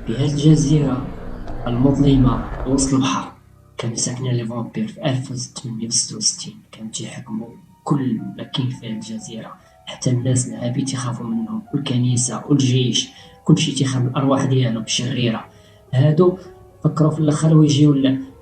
في هذه الجزيرة المظلمة وسط البحر كانوا ساكنين لي فامبير في 1866. كانوا تيحكموا كل ما كاين في هذه الجزيرة، حتى الناس العابي تيخافوا منهم، والكنيسة والجيش كلشي تيخاف من الأرواح ديالهم الشريرة. هادو فكروا في الآخر ويجيو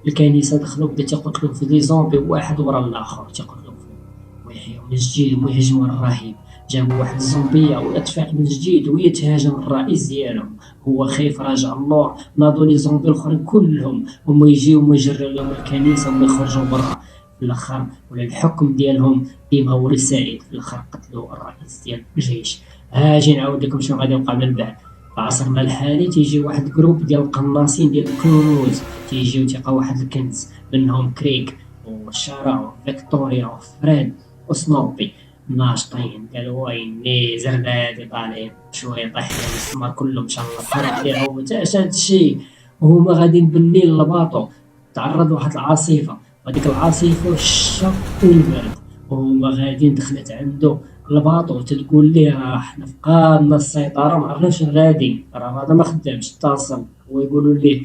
الكنيسة، دخلوا بدا تيقتلوا في لي زومبي واحد ورا الآخر، تيقتلوا فيهم ويحيوا من جديد ويهجموا على الرهيب. جابوا واحد الزومبية وهي تفاق من جديد وهي تهاجم الرئيس ديالهم. هو خايف راجع اللور، ناضوا لي زومبي الاخرين كلهم هما يجيو هما يجريو لهم الكنيسه وما يخرجوا برا. في الاخر ولا الحكم ديالهم ديما هو السائد، في الاخر قتلوا الرئيس ديال الجيش. اجي نعاود لكم شنو غادي يوقع من بعد. في عصرنا الحالي تيجي واحد جروب ديال القناصين ديال الكنوز، تيجيو تيلقاو واحد الكنز، منهم كريك وشارع وفيكتوريا وفريد وسنوبي ناشطين. قالوا ويني زربادي طالعين شويه طايحين السمر كلهم ان شاء الله فرح عليها وتاش هاد الشيء. وهما غاديين بالليل لباطو، تعرض لواحد العاصفه، وهاديك العاصفه والشتا والبرد، وهما غاديين دخلت عنده الباطو تتقول ليه راه حنا فقدنا السيطره ما عرفناش غادي، راه هذا ما خدامش اتصل. ويقولوا ليه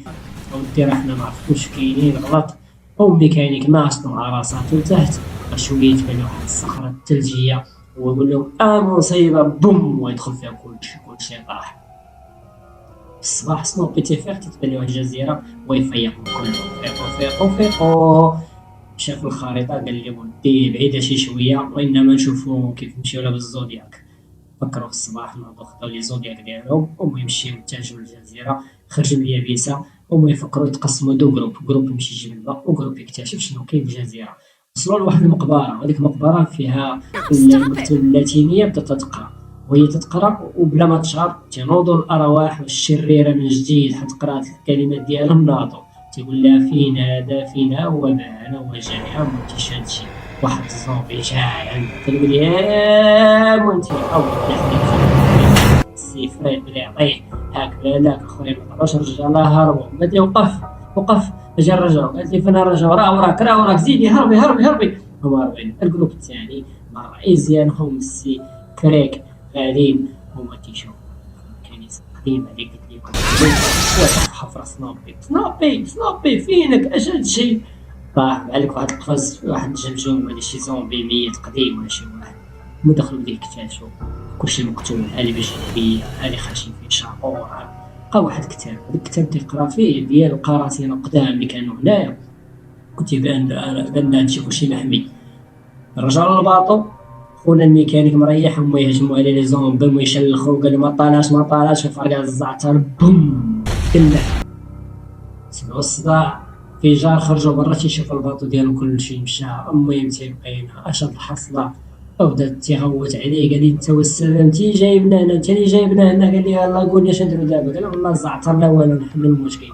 ودي راه حنا ما عرفوش كاينين غلط. والميكانيك ناشط مع راساتو تحت، شويه تبان واحد الصخره الثلجيه ويقول لهم مصيبه بوم ويدخل فيها كلشي طاح. في الصباح سنوبي تيفيق تتبان له الجزيره ويفيقهم كلهم. فيقوا شافوا الخريطه قال لي ودي بعيده شي شويه وانما نشوفوا كيف نمشيو لها بالزودياك. فكروا في الصباح نوضوا خداو لي زودياك ديالهم وما يمشيو يتجهوا للجزيره، خرجوا اليابسه وما يفكروا يتقسموا دو جروب يمشي يجيب الماء وجروب يكتشف شنو كاين في الجزيره. وصلوا لواحد المقبره، وهذيك المقبره فيها المكتوب اللاتينيه بدات تقرا، وهي تتقرا وبلا ما تشعر تنوضوا الارواح الشريره من جديد. حيت قرات الكلمات ديالهم ناضوا تيقول لها فينا هذا فينا وبانا وجميع منتشاتشي. واحد الزومبي جاي عندها تقول يا مونتي او يحميك السيفرين بلي يعطيه هاك بلا ذاك. الاخرين ما طلعوش الرجال هربوا. قالت لي وقف. جا الرجل قالت لي فين الرجل؟ وراك زيدي هربي. هما هربين. الجروب الثاني مع الرئيس ديالهم السي كريك غاديين هما تيشوفوا الكنيسه القديمه اللي قلت لكم وتحت حفره سنوبي فينك اش هادشي؟ طاح عليك واحد القفز، واحد الجمجوم ولا شي زومبي ميت قديم ولا شي واحد. هما دخلوا بديك اكتشفوا كلشي مقتول، هادي بجنبيه هادي خاشين فيه شاقور. لقى واحد الكتاب، هذاك الكتاب تيقرا فيه ديال القراصنه القدام اللي كانوا هنايا، كنت بان هادشي كلشي محمي. رجعوا للباطو، خونا الميكانيك مريح، هما يهجموا على لي زومبي ويشلخوا. قال له ما طالاش وفرقع الزعتر بوم كله. سمعوا الصداع انفجار، خرجوا برا تيشوفوا الباطو ديالهم كلشي مشى. المهم تيبقينا اشد الحصله وبدا تيغوت عليه. قال لي انت والسلام انت جايبنا هنا، انت اللي جايبنا هنا. قال لي يلاه قول لي اش نديرو دابا؟ قال له والله الزعتر لا والو نحلوا المشكل.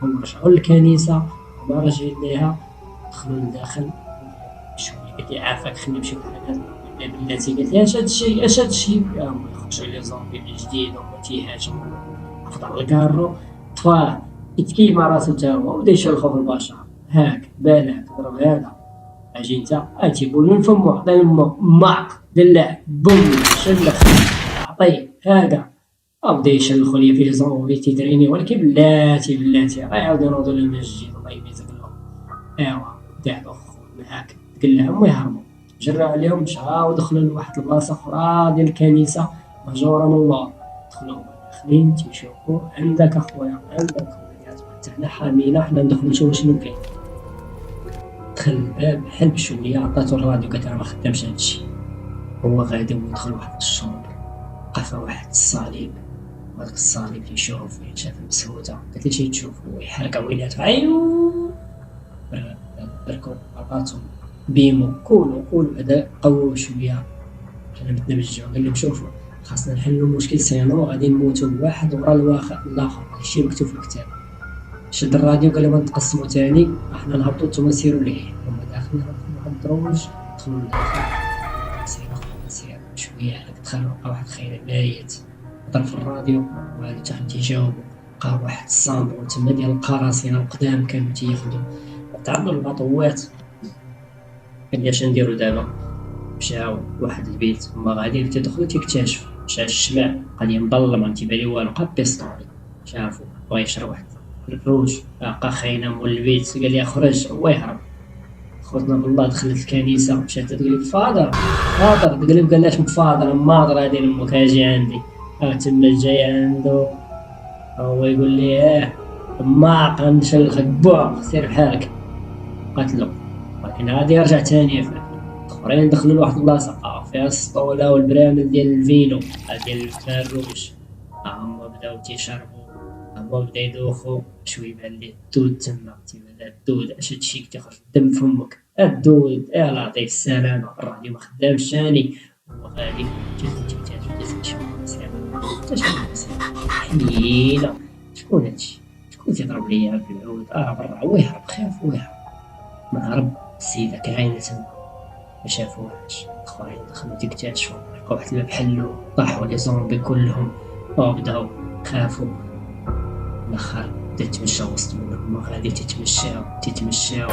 هم رجعوا للكنيسه وما راجعين ليها، دخلوا لداخل شويه. قالت لي عافاك خلينا نمشيو لحالات. بلاتي قالت لي اش هادشي هما يخرجوا لي زومبي من جديد وهما تيهاجموا. فضل الكارو طفاه يتكيف مع راسو تا هو وبدا يشلخو في البشر. هاك بالك ضرب هذا اجي انت تيقول من فمو عطيه لمو ماك دلع بوم شلخ عطيه هذا. بدا يشلخو ليا في لي زومبي تيدريني، ولكن بلاتي راه يعاودو ينوضو للمسجد الله يميزك لهم. ايوا دعوا هاك تقلعهم ويهربوا. جرى عليهم مشاو ودخلوا لواحد البلاصه اخرى ديال الكنيسه مهجوره من اللور. دخلوا داخلين تيشوفوا عندك اخويا حتى حنا حامينا، حنا ندخلو نشوفو شنو كاين. دخل الباب حل بشويه، عطاتو الراديو قالت راه ما خدامش هادشي. هو غادي ويدخل واحد الشومبر، لقى فيها واحد الصليب، وهداك الصليب تيشوف فيه شاف مسهوته. قالت لي شي تشوف ويحرق عوينات عيو بركو عطاتهم بيمو قولوا هذا قووا شويه حنا متنا بالجوع. قال لهم شوفوا خاصنا نحلوا المشكل سينو غادي نموتوا واحد ورا الاخر. هادشي مكتوب في الكتاب. شد الراديو قال لهم نتقسموا تاني، احنا نهبطوا نتوما سيروا ليه. هما داخلين واحد الدروج دخلوا لداخل سير شويه هكا. دخلوا لقى واحد خير ميت ضرب في الراديو وهادو تحت تيجاوبوا. لقى واحد الصامبو تما ديال القراصنه القدام كانوا تياخدوا. تعرضوا للباطوات. قال لي اش نديرو دابا؟ مشاو لواحد البيت هما غاديين تيدخلوا تيكتشفوا مشى الشمع قضيه مظلمه تيبان لي والو، لقى بيستولي شافو بغا يشرب واحد الروج، لقى خاينة مول البيت قال لي خرج هو يهرب. خوتنا بالله دخلت الكنيسة مشات تقول لي فاضر فاضر، تقول لي قالناش مفاضر ماضر هادي امك اجي عندي. تما جاي عنده هو يقول لي ما غنشلخك بوع سير بحالك. قتلو، ولكن غادي يرجع تاني يفلك. الاخرين دخلوا لواحد البلاصة فيها السطولة والبرامل ديال الفينو ديال الفاروج. هما بداو تيشربوا، هما بدا يدوخو شوي يبان ليه الدود تما. تيبان الدود اش هادشي كيخرج الدم فمك الدود يا لطيف السلامة. الراديو ما خدامش ثاني هو غادي جلد شوف مسيرة حتى شكون مسيرة حنينة. شكون هادشي شكون تيضرب ليا بالعود برا هو يهرب خاف ويهرب. ما هرب السيدة كاينة تما ما شافوهاش. الاخرين دخلوا تيكتشفوا لقاو واحد الباب حلو طاحوا لي زومبي كلهم وبداو خافوا. الاخر بدا يتمشى وسط منهم غادي تيتمشاو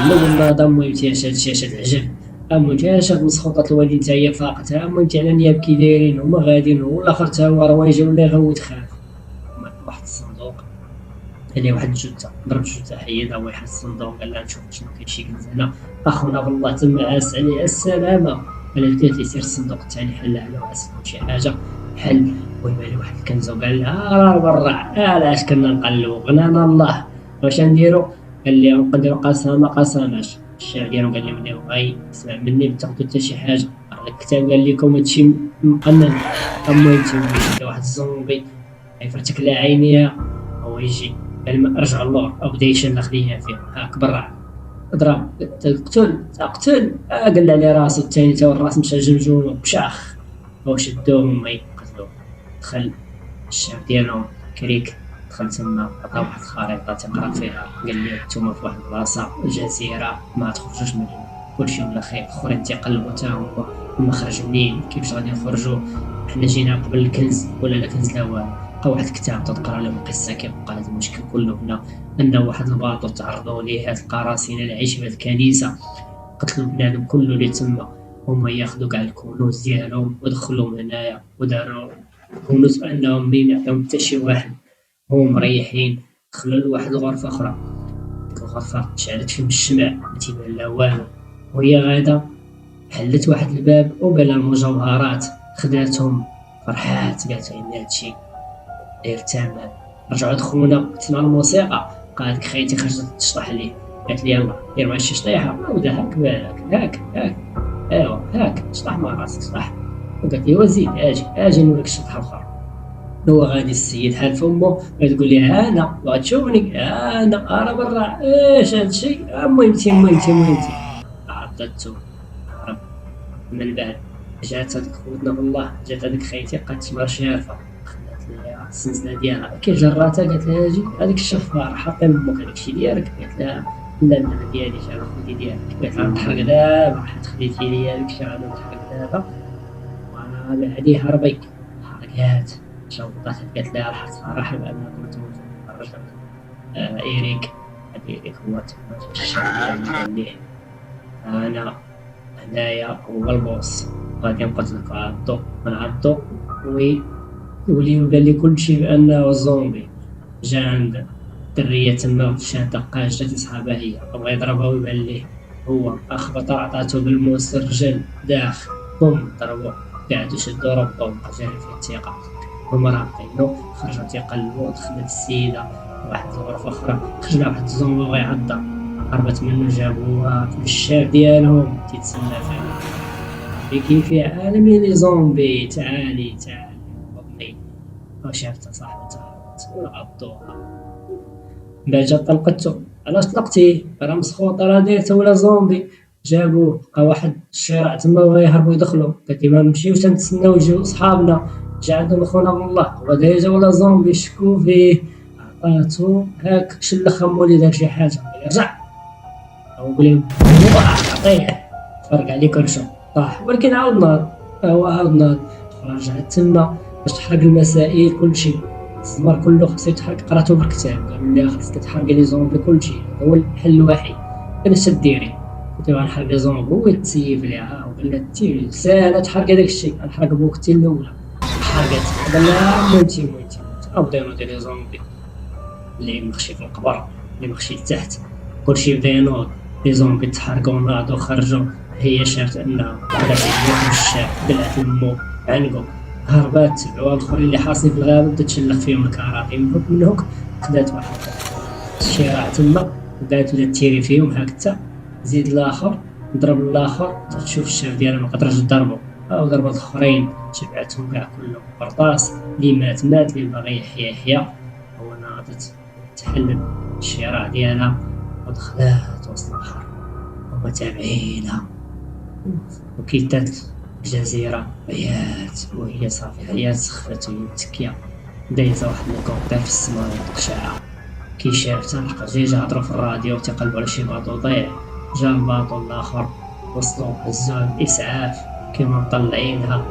الاول ناض المهم تيشاد العجب المهم تيشاد مسخوطة الوالدين تا هي فاقتها. المهم على نياب كي دايرين هما غاديين والاخر تا هو راه يجي ولا يغوت خاف. واحد الصندوق اللي واحد الجثة ضرب جثة حيدها هو يحل الصندوق قال لها نشوف شنو كاين شي كنز هنا. اخونا بالله تما عاس عليه السلامة قال لك يسير الصندوق الثاني حلها له عاس شي حاجة حل ويبان واحد الكنز وقال لها راه برا علاش كنا نقلبوا غنانا الله واش نديرو. قال لي نقدروا قساماش. الشيخ ديالو قال لي مني غاي اسمع مني ما تاخذوا حتى شي حاجه راه الكتاب قال لكم هادشي مقنن. المهم تيولي واحد الزومبي يفرتك لا عينيها هو يجي رجع اللور او بدا يشلخ ليها فيها هاك برا اضرب تقتل قال عليه راسو الثاني تا الراس مشى جمجوم بشاخ هو شدوه هما يقتلوه. دخل الشعب ديالهم كريك دخل تما عطاه واحد الخريطة تقرا فيها قال لي نتوما في واحد البلاصة جزيرة ما تخرجوش من هنا كلشي ولا خير. الاخرين تيقلبوا تا هما خرج منين كيفاش غادي نخرجوا حنا جينا قبل الكنز ولا لا كنز لا والو. لقى واحد الكتاب تقرا لهم قصة كيبقى هذا المشكل كله هنا أن واحد الباطو تعرضوا ليه هاد القراصنة العيش في الكنيسة قتلوا بنادم كله اللي تما. هما ياخدوا كاع الكنوز ديالهم ودخلوهم هنايا وداروا كنوز بأنهم مين يعطيهم حتى شي واحد. هما مريحين دخلوا لواحد الغرفة أخرى. ديك الغرفة شعلت فيهم الشمع متيبان لا والو وهي غادا حلت واحد الباب وبلا المجوهرات خداتهم فرحات قالت عندنا هادشي داير تمام. رجعوا دخلونا سمعوا الموسيقى قالت خيتي خرجت تشطح ليه قالت لي يلا دير معايا شي شطيحة ودا هاك بالك هاك ايوا هاك شطح مع راسك شطح. وقالت لي وزيد اجي نوريك الشطحة الأخرى. هو غادي السيد حال فمو تقول لي انا وغتشوفني انا برا ايش هادشي المهم عطاتو هرب. من بعد جات هاديك خوتنا بالله جات هاديك خيتي بقات تمر شارفة خدات ليها السلسلة ديالها كي جراتها قالت لها اجي هاديك الشفار حاطي لامك هادشي ديالك. قالت لها لا ما دياليش انا خوتي ديالك. قالت لها نتحرق دابا حيت خديتي ليا داكشي غادي نتحرق دابا وانا بعدي هربي حرقات شوطات. قالت لها صراحة بأنها كنت الرجل إيريك هو قال ليه أنا هنايا هو البوس غادي نقتلك ونعضو ويولي قال لي كلشي بأنه الزومبي. جا عند درية تما مشات دقا جات صحابها هي بغا يضربها ويبان ليه هو أخبط عطاتو بالموس الرجل داخ بوم ضربو قعدو شدو ربطو وبقى جاري فيه الثقة. هما راقينو خرجوا تيقلبوا دخلت السيدة واحد الغرفة أخرى خرج واحد الزومبي بغا يعضها هربت منو جابوها في الشاب ديالهم تيتسنى فيه كيفي عالمي لي زومبي تعالي بطني وشافت صاحبتها ولا عضوها. من بعد جات طلقتو علاش طلقتيه راه مسخوطة راه دايرته ولا زومبي. جابوه لقى واحد الشارع تما بغا يهربوا يدخلوا قالت لي ما نمشيوش نتسناو يجيو صحابنا. جا عندهم اخونا بالله هو داير ولا زومبي شكو فيه عطاتو هاك شلخ مولي دار شي حاجة رجع هو يقول عطيه فرق عليه كرشو طاح ولكن عاود ناض رجعت تما باش تحرق المسائل كلشي الزمر كله خصو يتحرق. قراتو في الكتاب قالوا لي خصك تحرق لي زومبي كلشي هو الحل الوحيد. قال اش ديري قلت له غنحرق لي زومبي هو يتسيف ليها وقال لها تي ساهله تحرق هذاك الشيء غنحرق بوقتي الاولى حرقت. قال لها موتي بداو يديروا لي زومبي اللي مخشي في القبر، اللي مخشي لتحت، كلشي بدا ينوض. لي زومبي تحرقوا ناضوا خرجوا. هي شافت انها بدات يخرج الشاب، بلعت لمو عنقو، هربات. تبعوها الاخرين اللي حاصين في الغابه، بدات تشلق فيهم الكراتي من هوك. خدات واحد الشراع تما، بدات تيري فيهم هكذا. زيد الاخر ضرب الاخر، تشوف الشاف ديالها ما قدرش تضربو، او ضربات الاخرين شبعتهم كاع كلهم برطاس. اللي مات مات، اللي باغي يحيا يحيا. هو ناضت تحلل الشراع ديالها ودخلات وسط البحر، هما تابعينها. وكيتات الجزيرة عيات، وهي صافي عيات، سخفت وهي متكية. دايزة واحد الهليكوبتر في السما يطلق شعاع. كي شافتها لقى جوج هضرو في الراديو تيقلبو على شي باطو ضايع. جا الباطو الاخر، وصلو هزوها الاسعاف كيما مطلعينها،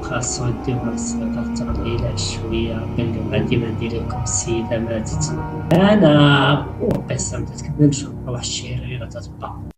خاصو يديوها للسبيطار حتى غادي يعيش شوية. قال لهم غادي ما ندير لكم، السيدة ماتت. انا والقصة ما تتكملش، واحد الشريرة تتبقى.